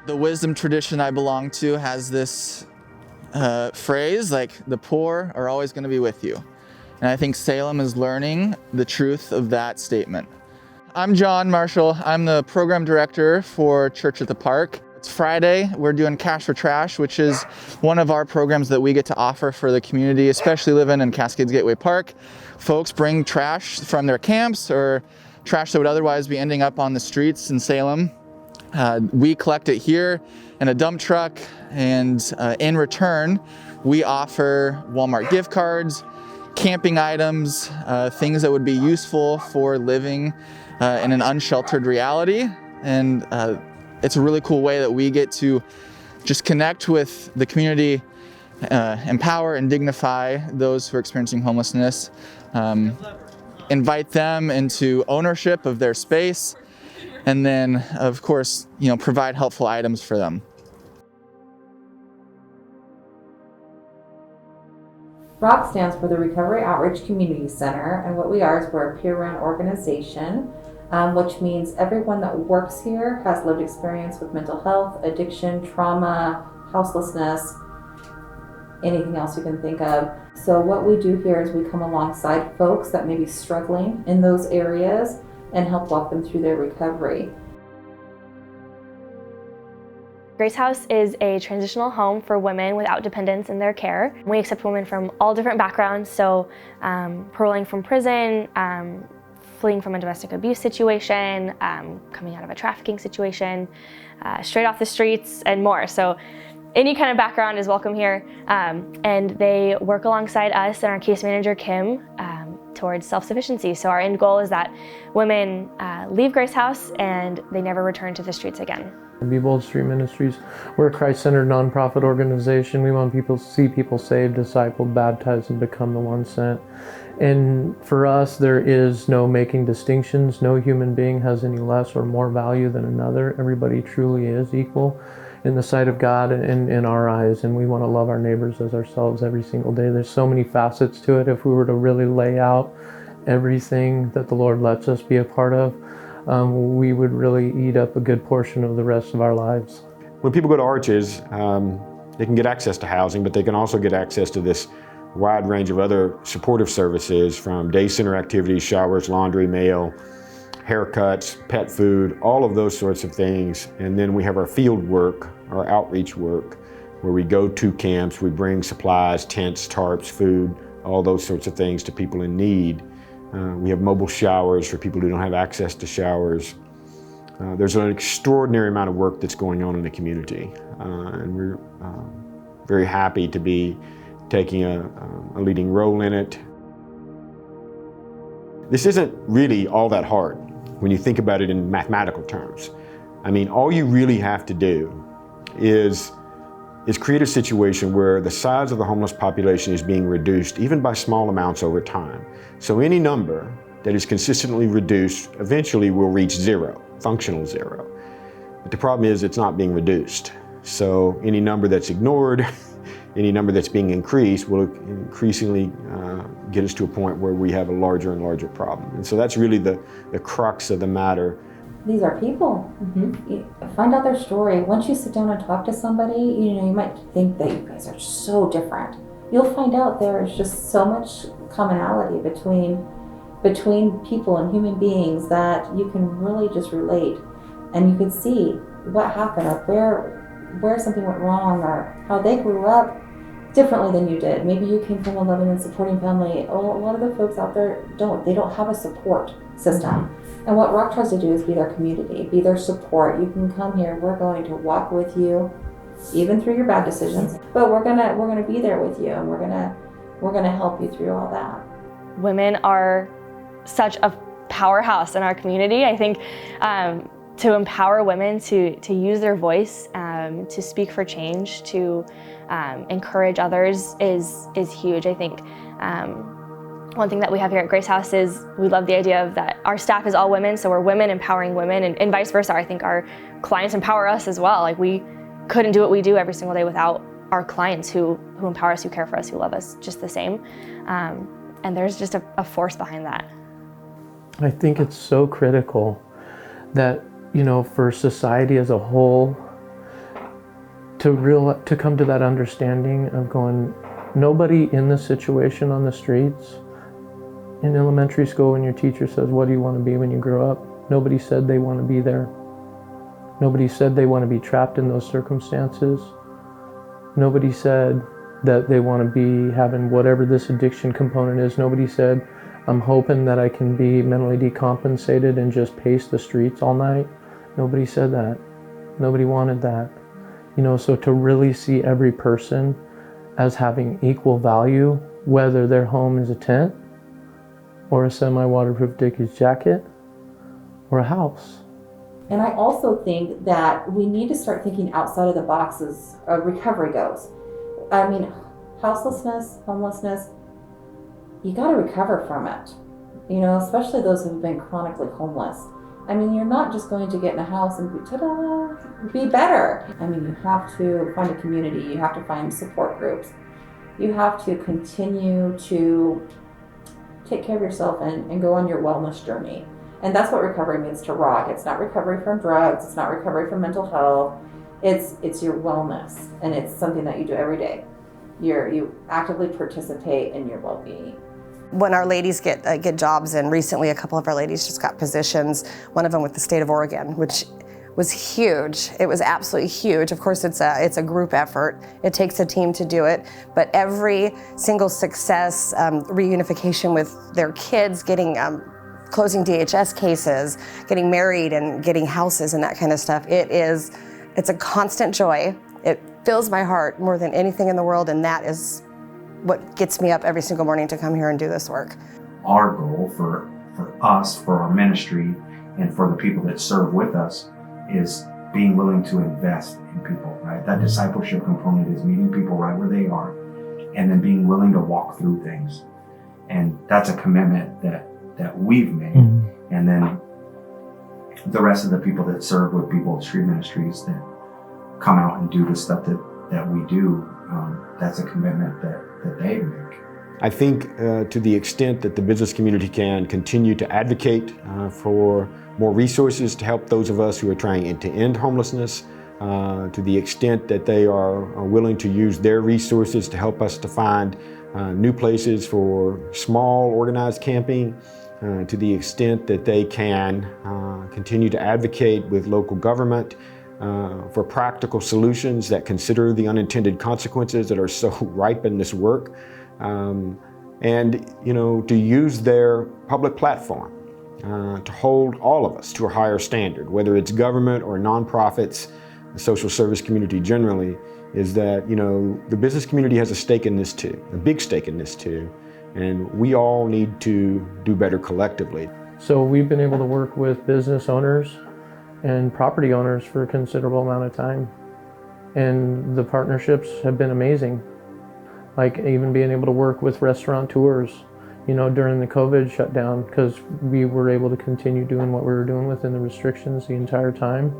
The wisdom tradition I belong to has this phrase, like, the poor are always going to be with you. And I think Salem is learning the truth of that statement. I'm John Marshall. I'm the program director for Church at the Park. It's Friday. We're doing Cash for Trash, which is one of our programs that we get to offer for the community, especially living in Cascades Gateway Park. Folks bring trash from their camps or trash that would otherwise be ending up on the streets in Salem. We collect it here in a dump truck, and in return, we offer Walmart gift cards, camping items, things that would be useful for living in an unsheltered reality. And it's a really cool way that we get to just connect with the community, empower and dignify those who are experiencing homelessness, invite them into ownership of their space, and then, of course, provide helpful items for them. ROCC stands for the Recovery Outreach Community Center, and what we are is we're a peer-run organization, which means everyone that works here has lived experience with mental health, addiction, trauma, houselessness, anything else you can think of. So what we do here is we come alongside folks that may be struggling in those areas and help walk them through their recovery. Grace House is a transitional home for women without dependents in their care. We accept women from all different backgrounds, so paroling from prison, fleeing from a domestic abuse situation, coming out of a trafficking situation, straight off the streets, and more. So any kind of background is welcome here. And they work alongside us and our case manager, Kim, towards self-sufficiency. So our end goal is that women leave Grace House and they never return to the streets again. Bold Street Ministries. We're a Christ-centered nonprofit organization. We want people to see people saved, discipled, baptized, and become the one sent. And for us, there is no making distinctions. No human being has any less or more value than another. Everybody truly is equal in the sight of God and in our eyes, and we want to love our neighbors as ourselves every single day. There's so many facets to it. If we were to really lay out everything that the Lord lets us be a part of, we would really eat up a good portion of the rest of our lives. When people go to Arches, they can get access to housing, but they can also get access to this wide range of other supportive services, from day center activities, showers, laundry, mail, haircuts, pet food, all of those sorts of things. And then we have our field work, our outreach work, where we go to camps, we bring supplies, tents, tarps, food, all those sorts of things to people in need. We have mobile showers for people who don't have access to showers. There's an extraordinary amount of work that's going on in the community, and we're very happy to be taking a leading role in it. This isn't really all that hard when you think about it in mathematical terms. I mean, all you really have to do is create a situation where the size of the homeless population is being reduced, even by small amounts over time. So any number that is consistently reduced eventually will reach zero, functional zero. But the problem is it's not being reduced. So any number that's ignored, any number that's being increased will increasingly get us to a point where we have a larger and larger problem. And so that's really the crux of the matter. These are people. You find out their story. Once you sit down and talk to somebody, you might think that you guys are so different. You'll find out there's just so much commonality between people and human beings that you can really just relate, and you can see what happened or where something went wrong or how they grew up differently than you did. Maybe you came from a loving and supporting family. A lot of the folks out there don't have a support system. And what ROCC tries to do is be their community, be their support. You can come here, we're going to walk with you, even through your bad decisions, but we're gonna be there with you, and we're gonna help you through all that. Women are such a powerhouse in our community. I think to empower women to use their voice, to speak for change, to encourage others is huge. I think one thing that we have here at Grace House is we love the idea of that our staff is all women, so we're women empowering women, and vice versa. I think our clients empower us as well. Like, we couldn't do what we do every single day without our clients who empower us, who care for us, who love us just the same. And there's just a force behind that. I think it's so critical that, for society as a whole, to come to that understanding of going, nobody in the situation on the streets in elementary school when your teacher says, what do you want to be when you grow up? Nobody said they want to be there. Nobody said they want to be trapped in those circumstances. Nobody said that they want to be having whatever this addiction component is. Nobody said, I'm hoping that I can be mentally decompensated and just pace the streets all night. Nobody said that. Nobody wanted that. You know, so to really see every person as having equal value, whether their home is a tent or a semi-waterproof Dickies jacket or a house. And I also think that we need to start thinking outside of the box as recovery goes. I mean, houselessness, homelessness, you got to recover from it. You know, especially those who've been chronically homeless. I mean, you're not just going to get in a house and be, ta-da, be better. I mean, you have to find a community. You have to find support groups. You have to continue to take care of yourself and go on your wellness journey. And that's what recovery means to ROCC. It's not recovery from drugs. It's not recovery from mental health. It's your wellness, and it's something that you do every day. You actively participate in your well-being. When our ladies get jobs, and recently a couple of our ladies just got positions, one of them with the state of Oregon, which was huge. It was absolutely huge. Of course, it's a group effort. It takes a team to do it, but every single success, reunification with their kids, getting closing DHS cases, getting married and getting houses and that kind of stuff, it's a constant joy. It fills my heart more than anything in the world, and that is what gets me up every single morning to come here and do this work. Our goal for us, for our ministry, and for the people that serve with us is being willing to invest in people, right? That discipleship component is meeting people right where they are and then being willing to walk through things. And that's a commitment that we've made. Mm-hmm. And then the rest of the people that serve with Bold Street Ministries that come out and do the stuff that we do, that's a commitment that they make. I think to the extent that the business community can continue to advocate for more resources to help those of us who are trying to end homelessness, to the extent that they are willing to use their resources to help us to find new places for small organized camping, to the extent that they can continue to advocate with local government for practical solutions that consider the unintended consequences that are so ripe in this work, and to use their public platform to hold all of us to a higher standard, whether it's government or nonprofits, the social service community generally, is that the business community has a stake in this too, a big stake in this too, and we all need to do better collectively. So we've been able to work with business owners and property owners for a considerable amount of time, and the partnerships have been amazing. Like even being able to work with restaurateurs, during the COVID shutdown, because we were able to continue doing what we were doing within the restrictions the entire time,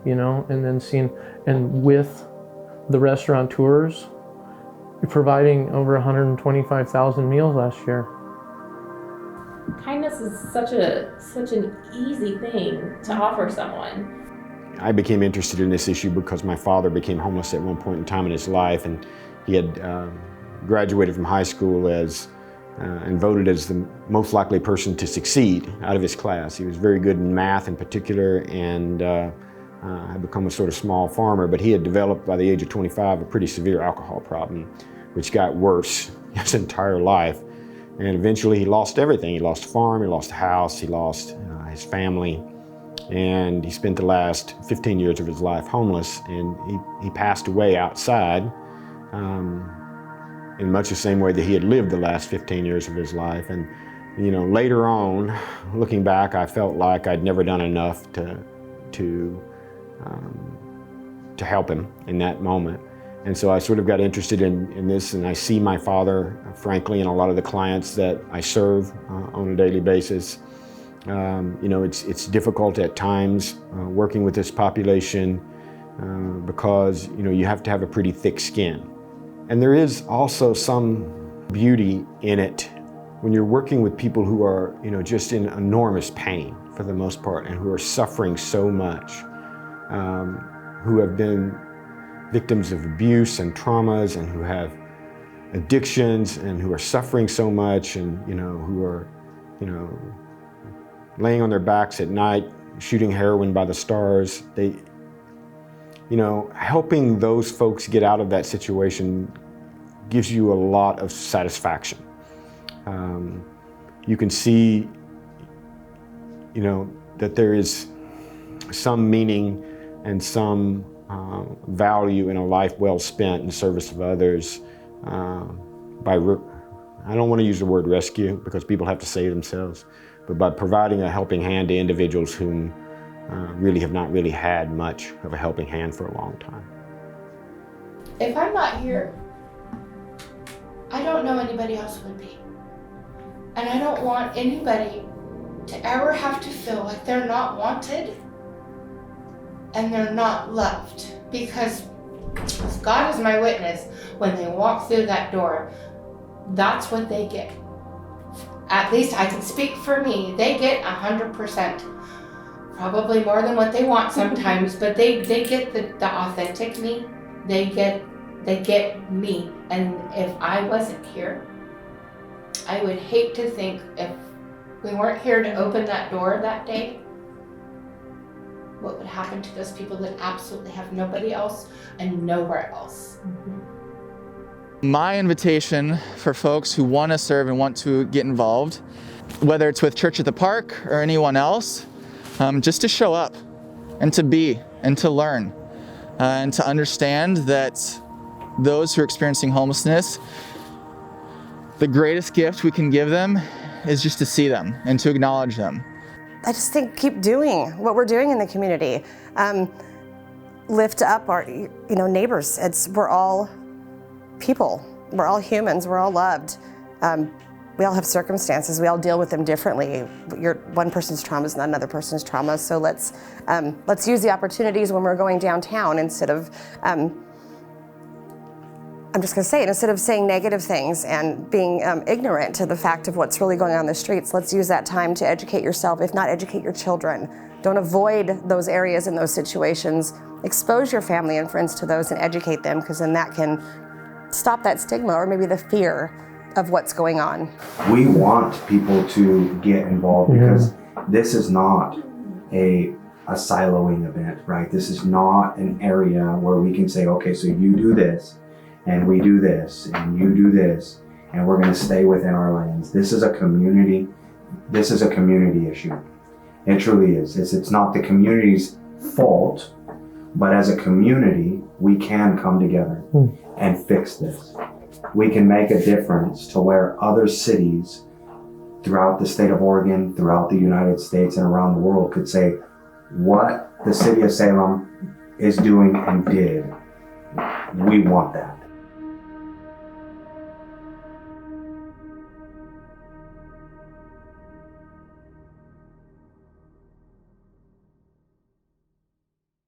and then and with the restaurateurs, providing over 125,000 meals last year. Kindness is such an easy thing to offer someone. I became interested in this issue because my father became homeless at one point in time in his life, and he had graduated from high school and voted as the most likely person to succeed out of his class. He was very good in math in particular, and had become a sort of small farmer, but he had developed by the age of 25 a pretty severe alcohol problem, which got worse his entire life. And eventually he lost everything. He lost a farm, he lost a house, he lost his family, and he spent the last 15 years of his life homeless, and he passed away outside in much the same way that he had lived the last 15 years of his life. And later on, looking back, I felt like I'd never done enough to help him in that moment. And so I sort of got interested in this, and I see my father, frankly, in a lot of the clients that I serve on a daily basis. It's difficult at times working with this population because you have to have a pretty thick skin. And there is also some beauty in it when you're working with people who are just in enormous pain for the most part, and who are suffering so much, who have been victims of abuse and traumas, and who have addictions, and who are suffering so much, and who are laying on their backs at night shooting heroin by the stars. Helping those folks get out of that situation gives you a lot of satisfaction. You can see that there is some meaning and some value in a life well spent in service of others I don't want to use the word rescue because people have to save themselves, but by providing a helping hand to individuals whom really have not really had much of a helping hand for a long time. If I'm not here, I don't know anybody else would be. And I don't want anybody to ever have to feel like they're not wanted and they're not loved, because God is my witness, when they walk through that door, that's what they get. At least I can speak for me. They get 100%, probably more than what they want sometimes, but they get the authentic me. They get me. And if I wasn't here, I would hate to think if we weren't here to open that door that day, what would happen to those people that absolutely have nobody else and nowhere else. My invitation for folks who want to serve and want to get involved, whether it's with Church at the Park or anyone else, just to show up and to be and to learn and to understand that those who are experiencing homelessness, the greatest gift we can give them is just to see them and to acknowledge them. I just think keep doing what we're doing in the community. Lift up our neighbors. We're all people. We're all humans. We're all loved. We all have circumstances. We all deal with them differently. One person's trauma is not another person's trauma. So let's use the opportunities when we're going downtown instead of I'm just going to say it, instead of saying negative things and being ignorant to the fact of what's really going on in the streets, let's use that time to educate yourself, if not educate your children. Don't avoid those areas and those situations. Expose your family and friends to those and educate them, because then that can stop that stigma or maybe the fear of what's going on. We want people to get involved because this is not a siloing event, right? This is not an area where we can say, okay, so you do this, and we do this, and you do this, and we're going to stay within our lanes. This is a community issue. It truly is. It's not the community's fault, but as a community, we can come together and fix this. We can make a difference to where other cities throughout the state of Oregon, throughout the United States, and around the world could say, what the City of Salem is doing and did, we want that.